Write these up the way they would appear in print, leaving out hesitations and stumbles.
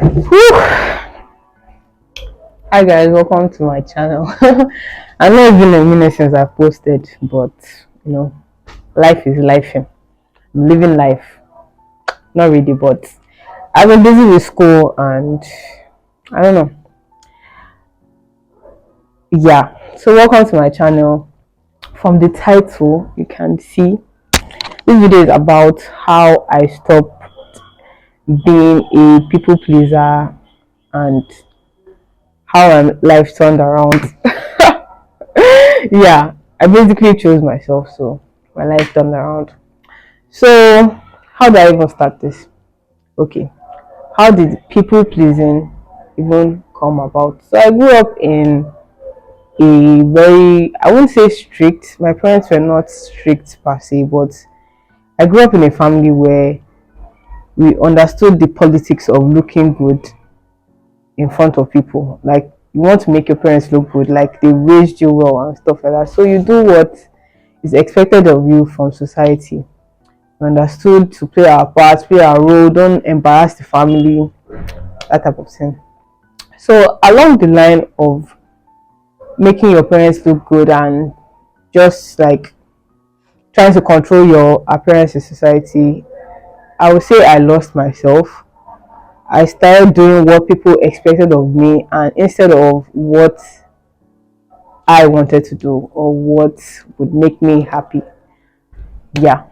Whew. Hi guys, welcome to my channel. I know it's been a minute since I posted, but you know, life is life. I'm living life. Not really, but I've been busy with school and I don't know. Yeah. So welcome to my channel. From the title, you can see this video is about how I stopped being a people pleaser and how my life turned around. Yeah, I basically chose myself, so my life turned around. So, how do I even start this? Okay, how did people pleasing even come about? So, I grew up in a very, I wouldn't say strict, my parents were not strict per se, but I grew up in a family where we understood the politics of looking good in front of people. Like, you want to make your parents look good, like they raised you well and stuff like that. So, you do what is expected of you from society. We understood to play our part, play our role, don't embarrass the family, that type of thing. So along the line of making your parents look good and just like trying to control your appearance in society, I would say I lost myself. I started doing what people expected of me and instead of what I wanted to do or what would make me happy. Yeah.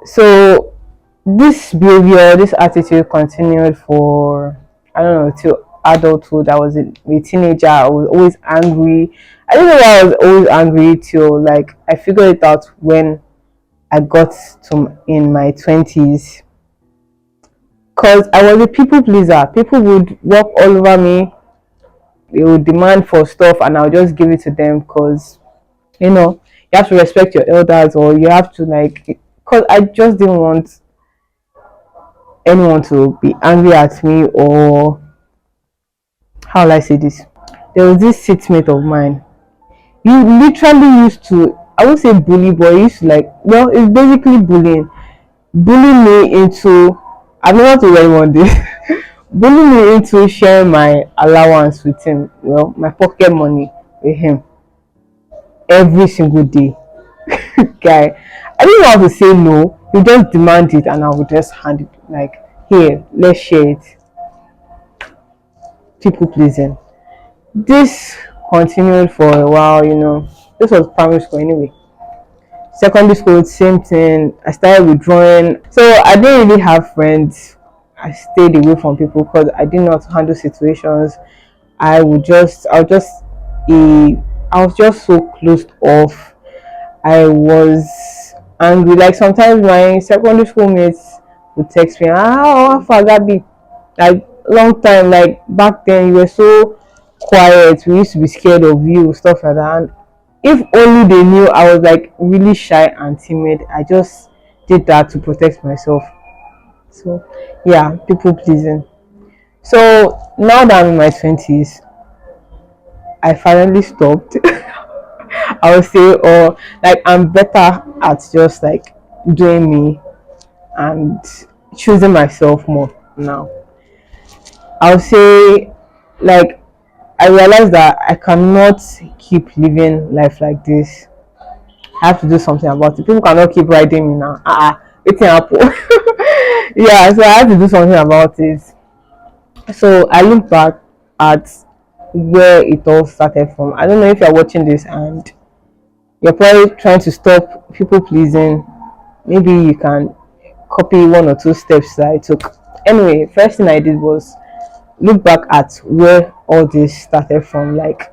So this behavior, this attitude continued for I don't know till adulthood. I was a teenager. I was always angry. I don't know why I was always angry till like I figured it out when I got to in my 20s. Cause I was a people pleaser. People would walk all over me. They would demand for stuff, and I'll just give it to them. Cause you have to respect your elders, or you have to like. Cause I just didn't want anyone to be angry at me or how will I say this? There was this seatmate of mine. You literally used to I won't say bully, but he used to like it's basically bullying. Bully me into I've never told anyone this. Bully me into sharing my allowance with him, my pocket money with him every single day. Guy. I didn't know how to say no. You just demand it and I would just hand it like here, let's share it. People pleasing. This continued for a while. This was primary school anyway. Secondary school, same thing. I started withdrawing. So I didn't really have friends. I stayed away from people because I didn't know how to handle situations. I was just I was just so closed off. I was angry. Like sometimes my secondary school mates would text me, how far that be? Like long time, like back then you were so quiet, we used to be scared of you, stuff like that. And if only they knew I was like really shy and timid, I just did that to protect myself. So yeah, people pleasing. So now that I'm in my 20s, I finally stopped. I would say, or like I'm better at just like doing me and choosing myself more now. I would say like I realized that I cannot keep living life like this. I have to do something about it. People cannot keep riding me now. It's an apple. Yeah, so I have to do something about it. So I look back at where it all started from. I don't know if you're watching this and you're probably trying to stop people pleasing. Maybe you can copy one or two steps that I took. Anyway, first thing I did was look back at where all this started from. Like,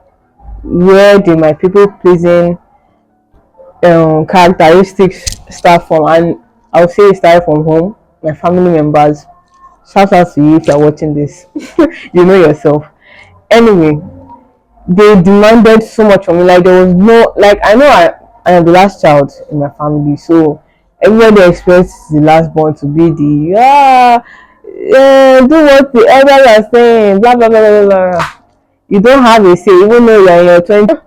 where did my people pleasing characteristics start from? And I would say it started from home, my family members. Shout out to you if you're watching this. You know yourself. Anyway, they demanded so much from me. Like there was no like I know I am the last child in my family, so everybody expects the last born to be the do what the elders are saying, blah blah blah blah blah. You don't have a say, even though you're in your 20s.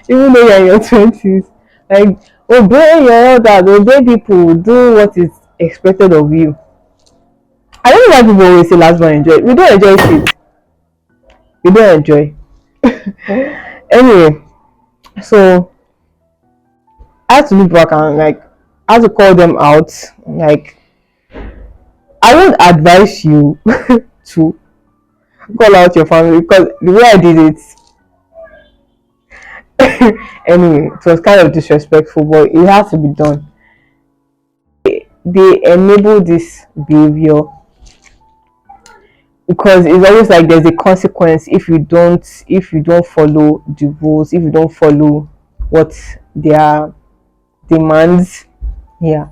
Even though you're in your 20s, like obey your elders, obey people, do what is expected of you. I don't know why people always say last born enjoy. We don't enjoy it. We don't enjoy. Anyway, so I had to look back and like I had to call them out. Like I would advise you to call out your family because the way I did it, anyway, it was kind of disrespectful, but it has to be done. They enable this behavior because it's always like there's a consequence if you don't follow the rules, if you don't follow what their demands. Yeah,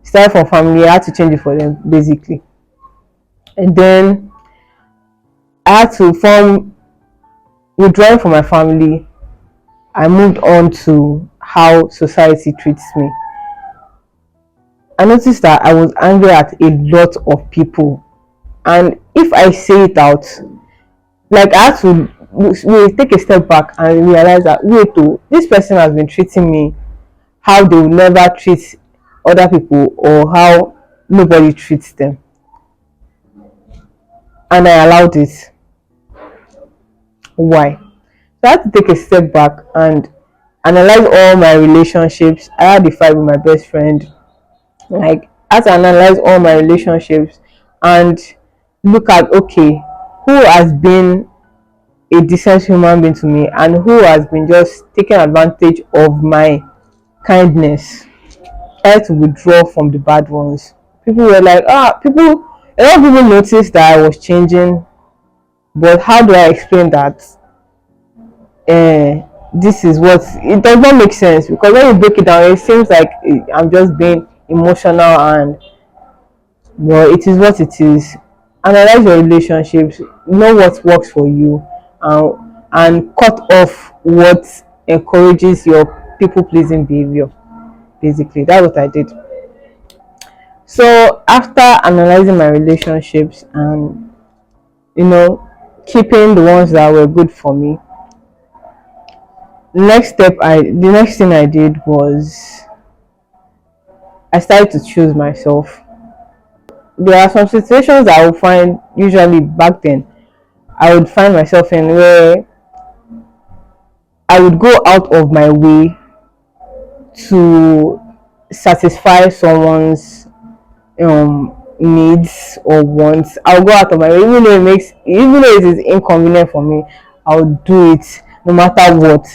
start from family. I had to change it for them basically, and then I had to from withdrawing from my family. I moved on to how society treats me. I noticed that I was angry at a lot of people, and if I say it out, like I had to take a step back and realize that wait, oh, this person has been treating me how they will never treat other people or how nobody treats them, and I allowed it. Why? So I had to take a step back and analyze all my relationships. I had a fight with my best friend. Like I had to analyze all my relationships and look at okay, who has been a decent human being to me and who has been just taking advantage of my kindness. I had to withdraw from the bad ones. People were like, a lot of people noticed that I was changing, but how do I explain that? This is what it does not make sense because when you break it down, it seems like I'm just being emotional and well, it is what it is. Analyze your relationships, know what works for you, and cut off what encourages your people pleasing behavior. Basically, that's what I did. So after analyzing my relationships and you know keeping the ones that were good for me, the next thing I did was I started to choose myself. There are some situations that I would find usually back then I would find myself in where I would go out of my way to satisfy someone's needs or wants. I'll go out of my way, even though it is inconvenient for me, I'll do it no matter what.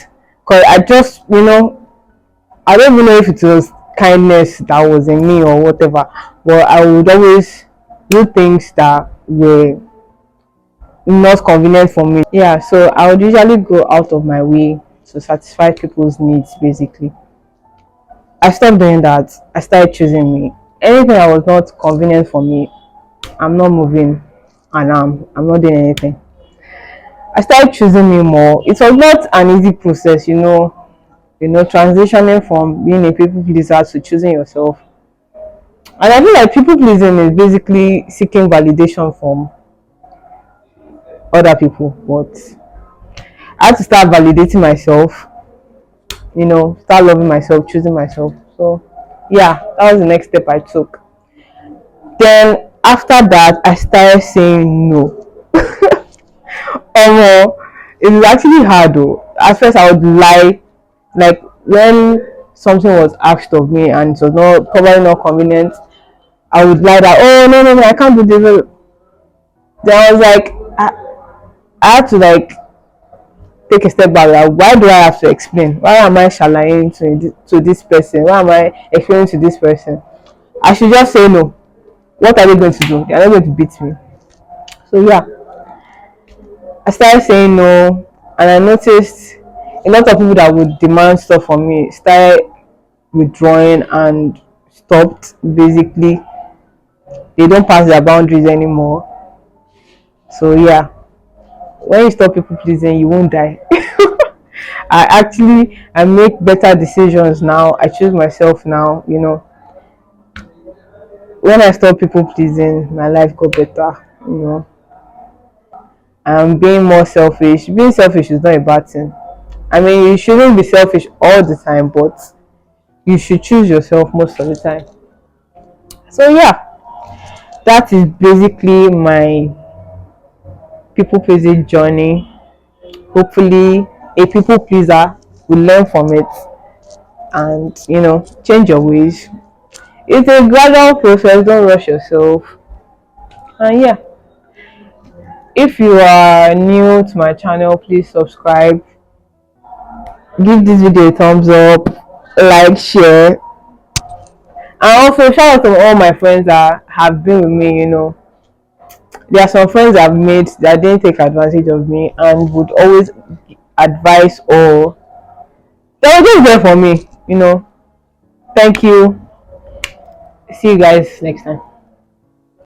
Cause I just I don't even know if it was kindness that was in me or whatever, but I would always do things that were not convenient for me. Yeah, so I would usually go out of my way to satisfy people's needs basically. I stopped doing that. I started choosing me. Anything that was not convenient for me, I'm not moving and I'm not doing anything. I started choosing me more. It was not an easy process, transitioning from being a people pleaser to choosing yourself. And I feel like people pleasing is basically seeking validation from other people. But I had to start validating myself, start loving myself, choosing myself. So yeah, that was the next step I took. Then after that, I started saying no. It is actually hard though. At first, I would lie, like when something was asked of me and it was not probably not convenient. I would lie that oh no no no I can't do this. Then I was like I had to like take a step back. Like, why do I have to explain? Why am I shalaing to this person? Why am I explaining to this person? I should just say no. What are they going to do? They are not going to beat me. So yeah, I started saying no, and I noticed a lot of people that would demand stuff from me started withdrawing and stopped. Basically, they don't pass their boundaries anymore. So yeah, when you stop people pleasing, you won't die. I make better decisions now. I choose myself now. When I stop people pleasing, my life got better. I'm being more selfish. Being selfish is not a bad thing. I mean, you shouldn't be selfish all the time, but you should choose yourself most of the time. So yeah, that is basically my people pleasing journey. Hopefully, a people pleaser will learn from it and change your ways. It's a gradual process, don't rush yourself. And yeah, if you are new to my channel, please subscribe, give this video a thumbs up, like, share, and also shout out to all my friends that have been with me. There are some friends I've made that didn't take advantage of me and would always advise, or they were just there for me. Thank you. See you guys next time.